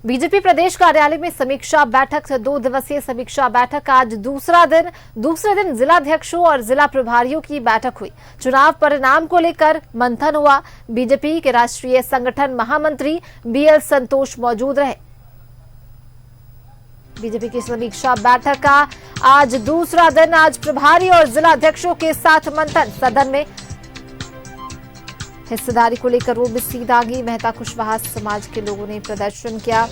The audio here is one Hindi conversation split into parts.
बीजेपी प्रदेश कार्यालय में समीक्षा बैठक 2 दिवसीय समीक्षा बैठक आज दूसरे दिन जिलाध्यक्षों और जिला प्रभारियों की बैठक हुई। चुनाव परिणाम को लेकर मंथन हुआ। बीजेपी के राष्ट्रीय संगठन महामंत्री बीएल संतोष मौजूद रहे। बीजेपी की समीक्षा बैठक का आज दूसरा दिन, आज प्रभारी और जिलाध्यक्षों के साथ मंथन। सदन में हिस्सेदारी को लेकर ओबीसी दागी मेहता कुशवाहा समाज के लोगों ने प्रदर्शन किया।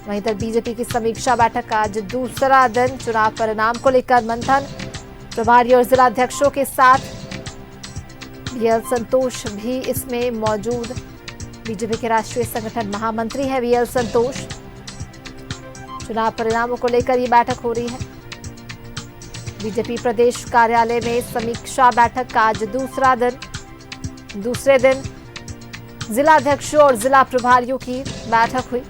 वहीं इधर बीजेपी की समीक्षा बैठक का आज दूसरा दिन, चुनाव परिणाम को लेकर मंथन। प्रभारी और जिलाध्यक्षों के साथ बीएल संतोष भी इसमें मौजूद। बीजेपी के राष्ट्रीय संगठन महामंत्री हैं बीएल संतोष। चुनाव परिणामों को लेकर ये बैठक हो रही है। बीजेपी प्रदेश कार्यालय में समीक्षा बैठक का आज दूसरे दिन जिलाध्यक्षों और जिला प्रभारियों की बैठक हुई।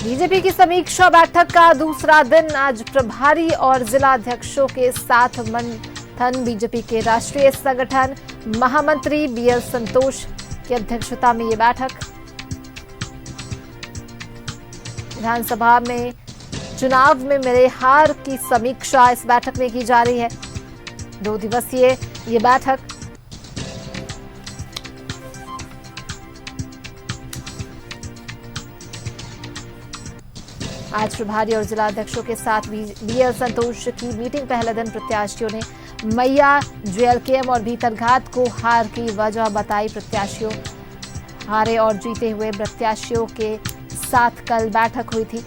बीजेपी की समीक्षा बैठक का दूसरा दिन, आज प्रभारी और जिलाध्यक्षों के साथ मंथन। बीजेपी के राष्ट्रीय संगठन महामंत्री बीएल संतोष की अध्यक्षता में ये बैठक। विधानसभा में चुनाव में मिले हार की समीक्षा इस बैठक में की जा रही है। 2 दिवसीय ये बैठक। आज प्रभारी और जिलाध्यक्षों के साथ बीएल संतोष की मीटिंग। पहले दिन प्रत्याशियों ने मैया, जेएलकेएम और भीतरघात को हार की वजह बताई। प्रत्याशियों हारे और जीते हुए प्रत्याशियों के साथ कल बैठक हुई थी।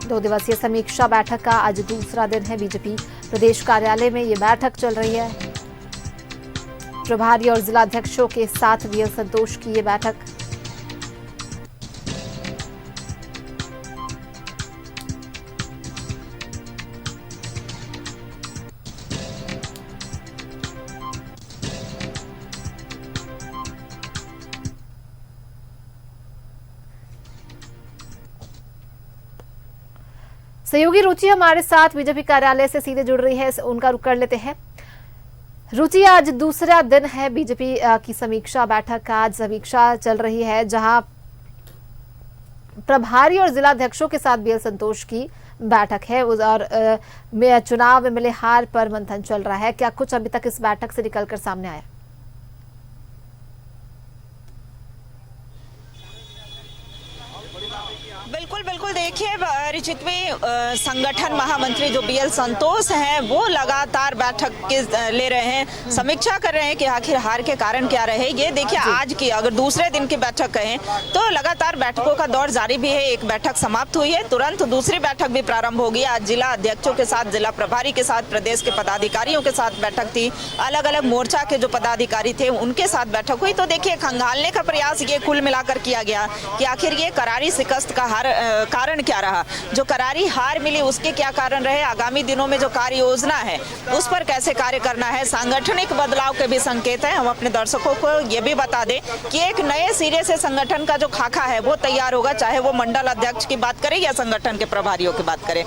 दो दिवसीय समीक्षा बैठक का आज दूसरा दिन है। बीजेपी प्रदेश कार्यालय में ये बैठक चल रही है। प्रभारी और जिलाध्यक्षों के साथ बीएल संतोष की ये बैठक। सहयोगी रुचि हमारे साथ बीजेपी कार्यालय से सीधे जुड़ रही है, उनका रुख कर लेते हैं। रुचि, आज दूसरा दिन है बीजेपी की समीक्षा बैठक का। आज समीक्षा चल रही है जहां प्रभारी और जिलाध्यक्षों के साथ बीएल संतोष की बैठक है और चुनाव में मिले हार पर मंथन चल रहा है। क्या कुछ अभी तक इस बैठक से निकलकर सामने आया? बिल्कुल देखिए रिचित में संगठन महामंत्री जो बीएल संतोष हैं वो लगातार बैठक ले रहे हैं, समीक्षा कर रहे हैं कि आखिर हार के कारण क्या रहे। ये देखिए आज की अगर दूसरे दिन की बैठक कहें तो लगातार बैठकों का दौर जारी भी है। एक बैठक समाप्त हुई है, तुरंत दूसरी बैठक भी प्रारंभ होगी। आज जिला अध्यक्षों के साथ, जिला प्रभारी के साथ, प्रदेश के पदाधिकारियों के साथ बैठक थी। अलग अलग मोर्चा के जो पदाधिकारी थे उनके साथ बैठक हुई। तो देखिए खंगालने का प्रयास ये कुल मिलाकर किया गया कि आखिर ये करारी शिकस्त का कारण क्या रहा, जो करारी हार मिली उसके क्या कारण रहे, आगामी दिनों में जो कार्य योजना है उस पर कैसे कार्य करना है। सांगठनिक बदलाव के भी संकेत हैं। हम अपने दर्शकों को ये भी बता दें कि एक नए सिरे से संगठन का जो खाका है वो तैयार होगा, चाहे वो मंडल अध्यक्ष की बात करें या संगठन के प्रभारियों की बात करें।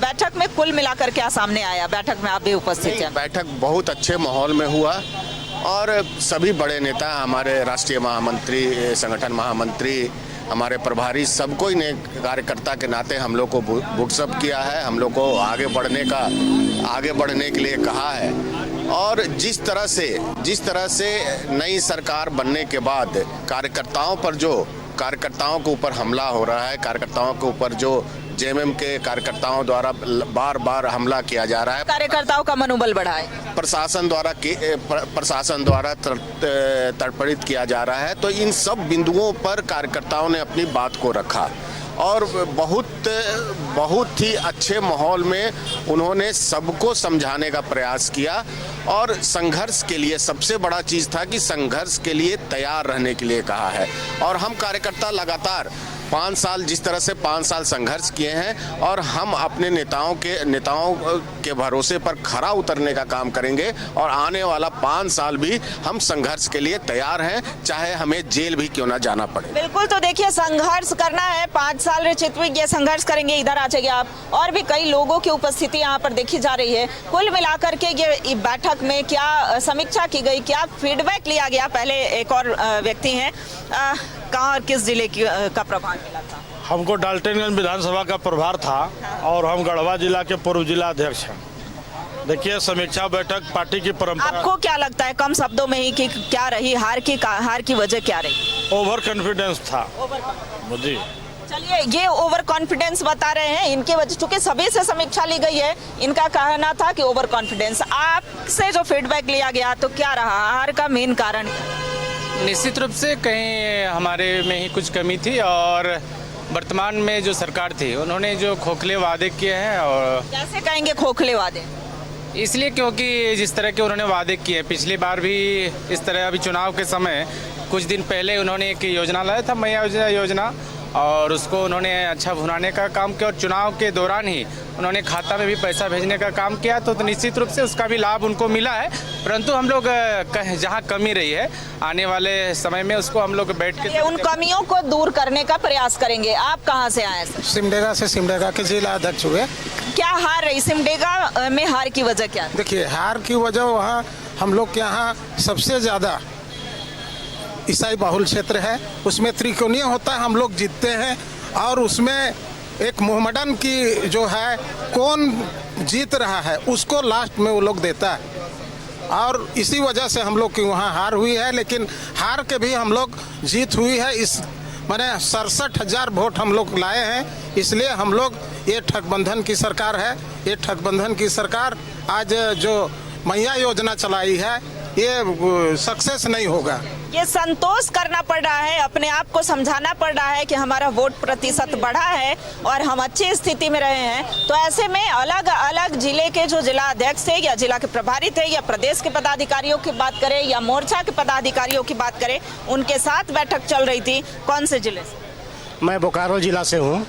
बैठक में कुल मिलाकर क्या सामने आया? बैठक में आप भी उपस्थित हैं। बैठक बहुत अच्छे माहौल में हुआ और सभी बड़े नेता, हमारे राष्ट्रीय महामंत्री, संगठन महामंत्री, हमारे प्रभारी, सबको ही ने कार्यकर्ता के नाते हम लोग को बुक्सअप किया है, हम लोग को आगे बढ़ने के लिए कहा है। और जिस तरह से नई सरकार बनने के बाद कार्यकर्ताओं के ऊपर हमला हो रहा है, कार्यकर्ताओं के ऊपर जो जेएमएम के कार्यकर्ताओं द्वारा बार बार हमला किया जा रहा है, कार्यकर्ताओं का मनोबल बढ़ा है, प्रशासन द्वारा तड़पड़ित किया जा रहा है। तो इन सब बिंदुओं पर कार्यकर्ताओं ने अपनी बात को रखा और बहुत ही अच्छे माहौल में उन्होंने सबको समझाने का प्रयास किया और संघर्ष के लिए, सबसे बड़ा चीज़ था कि संघर्ष के लिए तैयार रहने के लिए कहा है। और हम कार्यकर्ता लगातार 5 साल जिस तरह से 5 साल संघर्ष किए हैं और हम अपने नेताओं के भरोसे पर खरा उतरने का काम करेंगे और आने वाला 5 साल भी हम संघर्ष के लिए तैयार हैं, चाहे हमें जेल भी क्यों ना जाना पड़े। बिल्कुल, तो देखिए संघर्ष करना है, 5 साल रिचितवी ये संघर्ष करेंगे। इधर आ जाइए आप। और भी कई लोगों की उपस्थिति यहाँ पर देखी जा रही है। कुल मिलाकर के ये बैठक में क्या समीक्षा की गई, क्या फीडबैक लिया गया? पहले एक और व्यक्ति हैं, कहाँ और किस जिले का प्रभार मिला था? हमको डाल्टनगंज विधानसभा का प्रभार था और हम गढ़वा जिला के पूर्व जिला अध्यक्ष हैं। देखिए, समीक्षा बैठक पार्टी की परंपरा। आपको क्या लगता है कम शब्दों में ही कि क्या रही हार की वजह क्या रही? ओवर कॉन्फिडेंस था जी। चलिए, ये ओवर कॉन्फिडेंस बता रहे हैं, इनकी वजह चूंकि सभी से समीक्षा ली गई है, इनका कहना था कि ओवर कॉन्फिडेंस। आपसे जो फीडबैक लिया गया तो क्या रहा हार का मेन कारण? निश्चित रूप से कहीं हमारे में ही कुछ कमी थी और वर्तमान में जो सरकार थी उन्होंने जो खोखले वादे किए हैं। और कैसे कहेंगे खोखले वादे? इसलिए क्योंकि जिस तरह के उन्होंने वादे किए, पिछली बार भी इस तरह, अभी चुनाव के समय कुछ दिन पहले उन्होंने एक योजना लाया था, मैया योजना, और उसको उन्होंने अच्छा भुनाने का काम किया और चुनाव के दौरान ही उन्होंने खाता में भी पैसा भेजने का काम किया। तो निश्चित रूप से उसका भी लाभ उनको मिला है, परंतु हम लोग जहाँ कमी रही है आने वाले समय में उसको हम लोग बैठ के उन कमियों को दूर करने का प्रयास करेंगे। आप कहाँ से आए सर? सिमडेगा से, सिमडेगा के जिला अध्यक्ष हुए। क्या हार रही सिमडेगा में? हार की वजह क्या? देखिए, हार की वजह वहाँ हम लोग के यहाँ सबसे ज़्यादा ईसाई बाहुल क्षेत्र है, उसमें त्रिकोणीय होता है, हम लोग जीतते हैं और उसमें एक मोहम्मडन की जो है कौन जीत रहा है उसको लास्ट में वो लोग देता है और इसी वजह से हम लोग की वहाँ हार हुई है। लेकिन हार के भी हम लोग जीत हुई है। इस मैंने 67,000 वोट हम लोग लाए हैं, इसलिए हम लोग ये ठगबंधन की सरकार है। ये ठगबंधन की सरकार आज जो मैया योजना चलाई है ये सक्सेस नहीं होगा। ये संतोष करना पड़ रहा है, अपने आप को समझाना पड़ रहा है कि हमारा वोट प्रतिशत बढ़ा है और हम अच्छी स्थिति में रहे हैं। तो ऐसे में अलग अलग जिले के जो जिला अध्यक्ष थे या जिला के प्रभारी थे या प्रदेश के पदाधिकारियों की बात करें या मोर्चा के पदाधिकारियों की बात करें, उनके साथ बैठक चल रही थी। कौन से जिले से? मैं बोकारो जिला से हूँ।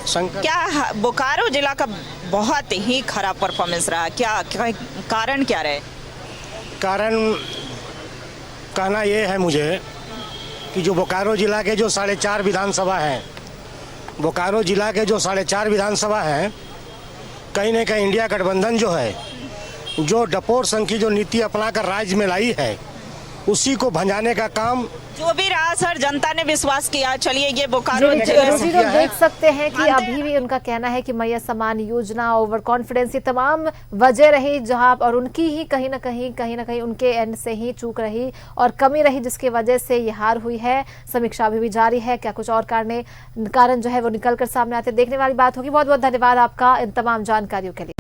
क्या बोकारो जिला का बहुत ही खराब परफॉर्मेंस रहा? क्या कारण क्या रहे? कारण कहना ये है मुझे कि जो बोकारो जिला के जो 4.5 विधानसभा हैं, बोकारो जिला के जो 4.5 विधानसभा हैं, कहीं न कहीं इंडिया गठबंधन जो है, जो डपोर संघ की जो नीति अपनाकर राज्य में लाई है, उसी को भंजाने का काम जो भी रहा सर, जनता ने विश्वास किया। चलिए, ये बोकारो लोग देख सकते हैं कि अभी भी उनका कहना है कि मैया समान योजना, ओवर कॉन्फिडेंस, ये तमाम वजह रही जहां, और उनकी ही कहीं ना कहीं उनके एंड से ही चूक रही और कमी रही, जिसकी वजह से ये हार हुई है। समीक्षा अभी भी जारी है, क्या कुछ और कारण जो है वो निकल कर सामने आते देखने वाली बात होगी। बहुत बहुत धन्यवाद आपका इन तमाम जानकारियों के लिए।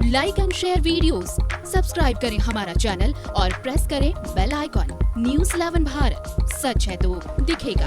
Like and share videos, subscribe करें हमारा चैनल और प्रेस करें बेल आइकॉन। न्यूज़ 11 भारत, सच है तो दिखेगा।